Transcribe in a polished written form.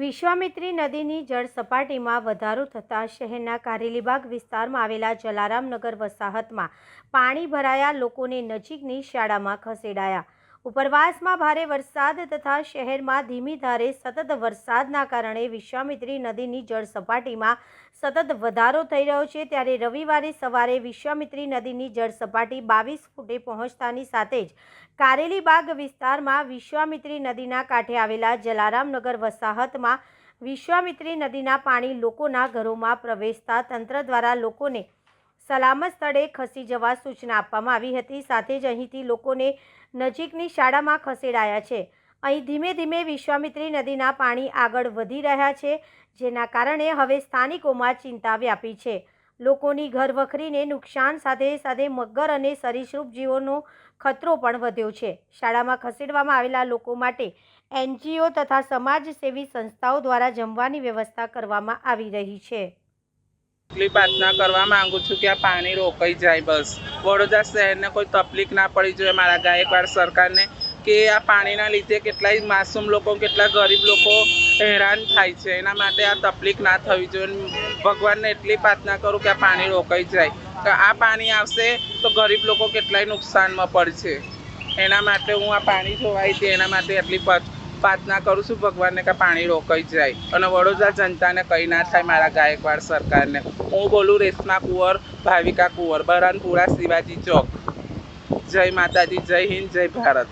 વિશ્વામિત્રી નદીની જળ સપાટીમાં વધારો થતાં શહેરના કારેલીબાગ વિસ્તારમાં આવેલા જલારામનગર વસાહતમાં પાણી ભરાયા, લોકોને નજીકની શાળામાં ખસેડાયા। ઉપરવાસમાં ભારે વરસાદ તથા શહેરમાં ધીમી ધારે સતત વરસાદના કારણે વિશ્વામિત્રી નદીની જળ સપાટીમાં સતત વધારો થઈ રહ્યો છે। ત્યારે રવિવારે સવારે વિશ્વામિત્રી નદીની જળ સપાટી 22 ફૂટે પહોંચતાની સાથે જ કારેલીબાગ વિસ્તારમાં વિશ્વામિત્રી નદીના કાંઠે આવેલા જલારામનગર વસાહતમાં વિશ્વામિત્રી નદીના પાણી લોકોના ઘરોમાં પ્રવેશતા તંત્ર દ્વારા લોકોને સલામત સ્થળે ખસી જવા સૂચના આપવામાં આવી હતી। સાથે જ અહીંથી લોકોને નજીકની શાળામાં ખસેડાયા છે। અહીં ધીમે ધીમે વિશ્વામિત્રી નદીના પાણી આગળ વધી રહ્યા છે, જેના કારણે હવે સ્થાનિકોમાં ચિંતા વ્યાપી છે। લોકોની ઘરવખરીને નુકસાન સાથે સાથે મગર અને સરીસૃપ જીવોનો ખતરો પણ વધ્યો છે। શાળામાં ખસેડવામાં આવેલા લોકો માટે NGO તથા સમાજસેવી સંસ્થાઓ દ્વારા જમવાની વ્યવસ્થા કરવામાં આવી રહી છે। એટલી પ્રાર્થના કરવા માંગુ છું કે આ પાણી રોકાઈ જાય। બસ વડોદરા શહેરને કોઈ તકલીફ ના પડી જોઈએ મારા ગાયકવાડ સરકારને, કે આ પાણીના લીધે કેટલાય માસૂમ લોકો, કેટલા ગરીબ લોકો હેરાન થાય છે। એના માટે આ તકલીફ ના થવી જોઈએ। ભગવાનને એટલી પ્રાર્થના કરું કે આ પાણી રોકાઈ જાય, તો આ પાણી આવશે તો ગરીબ લોકો કેટલાય નુકસાનમાં પડશે। એના માટે હું આ પાણી જોવાય છે એના માટે એટલી પ્રાર્થના કરું છું ભગવાનને કે પાણી રોકાઈ જાય અને વડોદરા જનતાને કંઈ ના થાય। મારા ગાયકવાડ સરકારને હું બોલું, રેશમા કુંવર, ભાવિકા કુંવર, બરાનપુરા, શિવાજી ચોક। જય માતાજી, જય હિન્દ, જય ભારત।